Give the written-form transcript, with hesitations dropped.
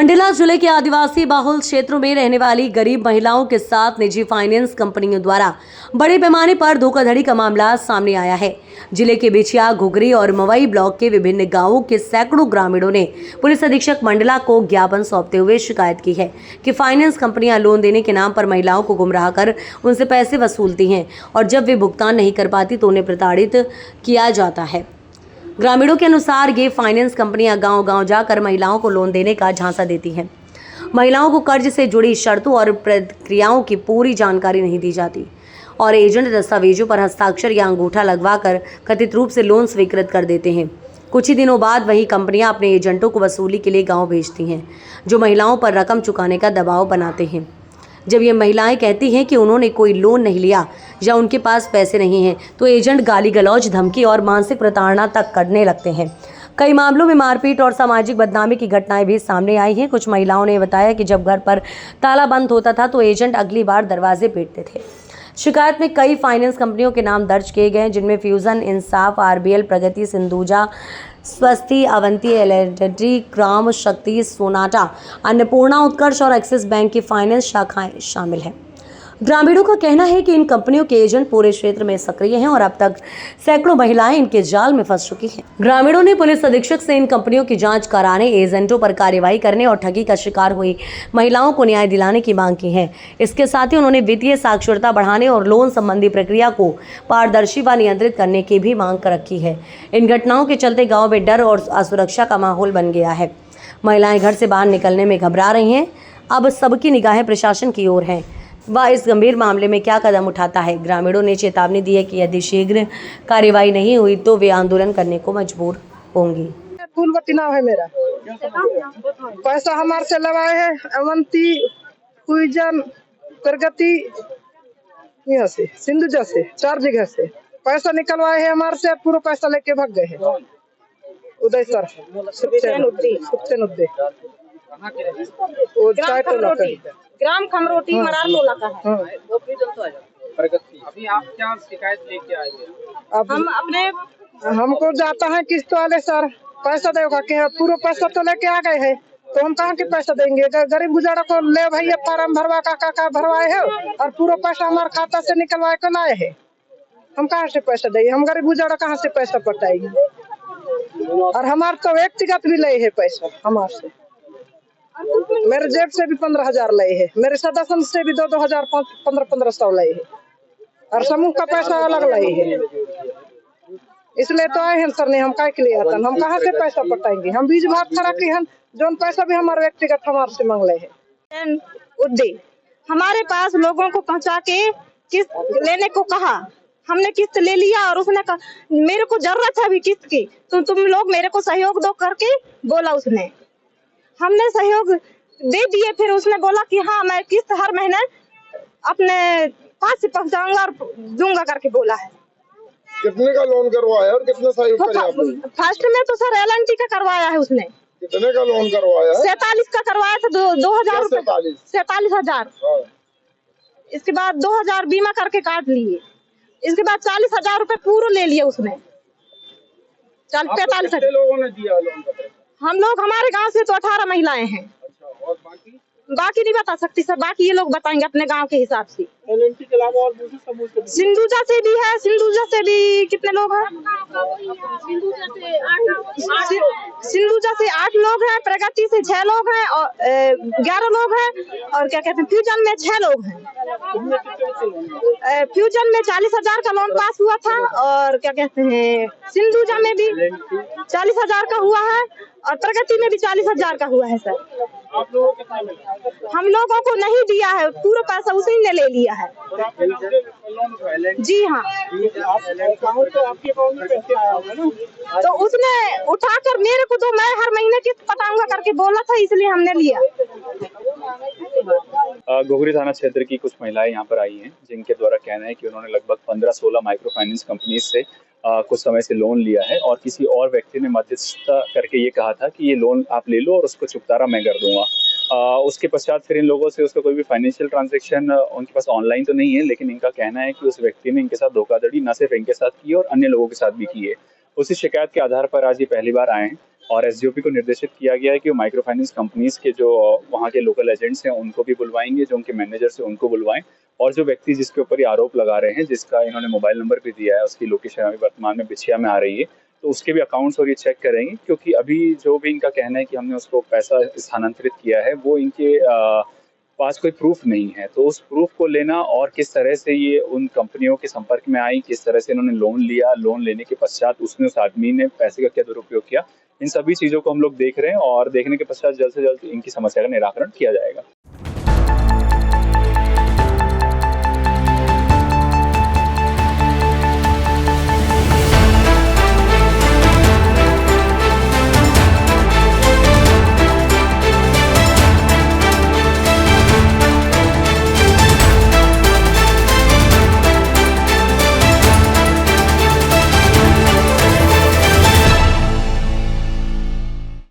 मंडला जिले के आदिवासी बाहुल क्षेत्रों में रहने वाली गरीब महिलाओं के साथ निजी फाइनेंस कंपनियों द्वारा बड़े पैमाने पर धोखाधड़ी का मामला सामने आया है। जिले के बिछिया, घुघरी और मवई ब्लॉक के विभिन्न गांवों के सैकड़ों ग्रामीणों ने पुलिस अधीक्षक मंडला को ज्ञापन सौंपते हुए शिकायत की है कि फाइनेंस कंपनियां लोन देने के नाम पर महिलाओं को गुमराह कर उनसे पैसे वसूलती हैं और जब वे भुगतान नहीं कर पाती तो उन्हें प्रताड़ित किया जाता है। ग्रामीणों के अनुसार ये फाइनेंस कंपनियां गांव-गांव जाकर महिलाओं को लोन देने का झांसा देती हैं। महिलाओं को कर्ज से जुड़ी शर्तों और प्रक्रियाओं की पूरी जानकारी नहीं दी जाती और एजेंट दस्तावेजों पर हस्ताक्षर या अंगूठा लगवाकर कथित रूप से लोन स्वीकृत कर देते हैं। कुछ ही दिनों बाद वही कंपनियां अपने एजेंटों को वसूली के लिए गाँव भेजती हैं, जो महिलाओं पर रकम चुकाने का दबाव बनाते हैं। जब ये महिलाएं कहती हैं कि उन्होंने कोई लोन नहीं लिया या उनके पास पैसे नहीं हैं, तो एजेंट गाली गलौज, धमकी और मानसिक प्रताड़ना तक करने लगते हैं। कई मामलों में मारपीट और सामाजिक बदनामी की घटनाएं भी सामने आई हैं। कुछ महिलाओं ने बताया कि जब घर पर ताला बंद होता था तो एजेंट अगली बार दरवाजे पीटते थे। शिकायत में कई फाइनेंस कंपनियों के नाम दर्ज किए गए, जिनमें फ्यूजन, इंसाफ, आरबीएल, प्रगति, सिंधुजा, स्वस्ति, अवंती, एल&टी, ग्राम शक्ति, सोनाटा, अन्नपूर्णा, उत्कर्ष और एक्सिस बैंक की फाइनेंस शाखाएं शामिल हैं। ग्रामीणों का कहना है कि इन कंपनियों के एजेंट पूरे क्षेत्र में सक्रिय हैं और अब तक सैकड़ों महिलाएं इनके जाल में फंस चुकी हैं। ग्रामीणों ने पुलिस अधीक्षक से इन कंपनियों की जांच कराने, एजेंटों पर कार्रवाई करने और ठगी का शिकार हुई महिलाओं को न्याय दिलाने की मांग की है। इसके साथ ही उन्होंने वित्तीय साक्षरता बढ़ाने और लोन संबंधी प्रक्रिया को पारदर्शी व नियंत्रित करने की भी मांग कर रखी है। इन घटनाओं के चलते गाँव में डर और असुरक्षा का माहौल बन गया है। महिलाएं घर से बाहर निकलने में घबरा रही हैं। अब सबकी निगाहें प्रशासन की ओर हैं। वह इस गंभीर मामले में क्या कदम उठाता है। ग्रामीणों ने चेतावनी दी है कि यदि शीघ्र कार्रवाई नहीं हुई तो वे आंदोलन करने को मजबूर होंगी। फूलवती नाम है मेरा। पैसा हमारे से लगाए है अवंती, फ्यूजन, प्रगति, यहाँ से सिंधुजा से 4 जगह से पैसा निकलवाए है हमारे से। पूरा पैसा लेके भाग गए हैं। उदय सर ग्राम खमरोटी मरार टोला का है। अभी आप क्या शिकायत लेके आए हैं? हम अपने हमको जाता है किस्त वाले सर पैसा देगा कि पूरा पैसा तो लेके आ गए हैं, तो हम कहाँ के पैसा देंगे। गरीब गुजारा को ले भैया फार्म भरवा का भरवाए है और पूरा पैसा हमारे खाता से निकलवाए कर लाए है। हम कहाँ से पैसा देंगे, हम गरीब गुजारा कहाँ से पैसा पटाएंगे। और हमारे तो व्यक्तिगत भी ले है पैसा हमारे से। मेरे जेब से भी 15,000 लए है, मेरे सदस्य से भी 2,000 1500 लए है और समूह का पैसा अलग लए है। इसलिए तो आए हैं सर ने, हम काय के लिए आता, हम कहाँ से पैसा पटाएंगे। हम बीज भात खरा की हम जो पैसा भी हमारे व्यक्तिगत हमारे से मांग ले है। उद्दे हमारे पास लोगों को पहुंचा के किस्त लेने को कहा। हमने किस्त ले लिया और उसने कहा मेरे को जरूरत है अभी किस्त की, तो तुम लोग मेरे को सहयोग दो करके बोला उसने। हमने सहयोग दे दिए। फिर उसने बोला कि हाँ मैं किस्त हर महीने अपने 5 से पहुंचाऊंगा और दूंगा करके बोला है। कितने का लोन करवाया और कितने सहयोग करे आपने? फर्स्ट में तो सर एल&टी का करवाया है उसने। कितने का लोन करवाया? 47 का करवाया था। 2,000 रुपए 47,000। इसके बाद 2,000 बीमा करके काट लिए। इसके बाद 40,000 रुपए पूरा ले लिए उसने। 45,000 लोगों ने दिया लोन? हम लोग हमारे गांव से तो 18 महिलाएं हैं। अच्छा, और बाकी नहीं बता सकती सर, बाकी ये लोग बताएंगे अपने गांव के हिसाब से। एल&टी के अलावा और दूसरे समूह से? सिंधुजा से भी है। सिंधुजा से भी कितने लोग हैं? सिंधुजा से 8 लोग हैं, प्रगति से 6 लोग हैं और 11 लोग हैं और क्या कहते हैं फ्यूजन में 6 लोग हैं। फ्यूजन में 40,000 का लोन पास हुआ था और क्या कहते हैं सिंधुजा में भी 40,000 का हुआ है और प्रगति में भी 40,000 का हुआ है सर। आप लोगों को कितना मिला? हम लोगों को नहीं दिया है, पूरा पैसा उसी ने ले लिया है। जी हाँ। तो आपके अकाउंट में पैसे आया होगा ना? तो उसने उठाकर मेरे को तो मैं हर महीने किस्त पटाऊंगा करके बोला था, इसलिए हमने लिया। घुघरी थाना क्षेत्र की कुछ महिलाएं यहाँ पर आई हैं, जिनके द्वारा कहना है कि उन्होंने लगभग 15-16 माइक्रो फाइनेंस कंपनी से कुछ समय से लोन लिया है और किसी और व्यक्ति ने मध्यस्थता करके ये कहा था कि ये लोन आप ले लो और उसको चुकतारा मैं कर दूंगा। उसके पश्चात फिर इन लोगों से उसका कोई भी फाइनेंशियल ट्रांजैक्शन उनके पास ऑनलाइन तो नहीं है, लेकिन इनका कहना है कि उस व्यक्ति ने इनके साथ धोखाधड़ी न सिर्फ इनके साथ की और अन्य लोगों के साथ भी की है। उसी शिकायत के आधार पर आज ये पहली बार आए हैं और एसडीओपी को निर्देशित किया गया है कि वो माइक्रो फाइनेंस कंपनीज के जो वहाँ के लोकल एजेंट्स हैं उनको भी बुलवाएंगे, जो उनके मैनेजर्स हैं उनको बुलवाएं, और जो व्यक्ति जिसके ऊपर ये आरोप लगा रहे हैं, जिसका इन्होंने मोबाइल नंबर भी दिया है, उसकी लोकेशन अभी वर्तमान में बिछिया में आ रही है, तो उसके भी अकाउंट्स और ये चेक करेंगे, क्योंकि अभी जो भी इनका कहना है कि हमने उसको पैसा स्थानांतरित किया है, वो इनके पास कोई प्रूफ नहीं है। तो उस प्रूफ को लेना और किस तरह से ये उन कंपनियों के संपर्क में आई, किस तरह से इन्होंने लोन लिया, लोन लेने के पश्चात उसने उस आदमी ने पैसे का क्या दुरुपयोग किया, इन सभी चीज़ों को हम लोग देख रहे हैं और देखने के पश्चात जल्द से जल्द इनकी समस्या का निराकरण किया जाएगा।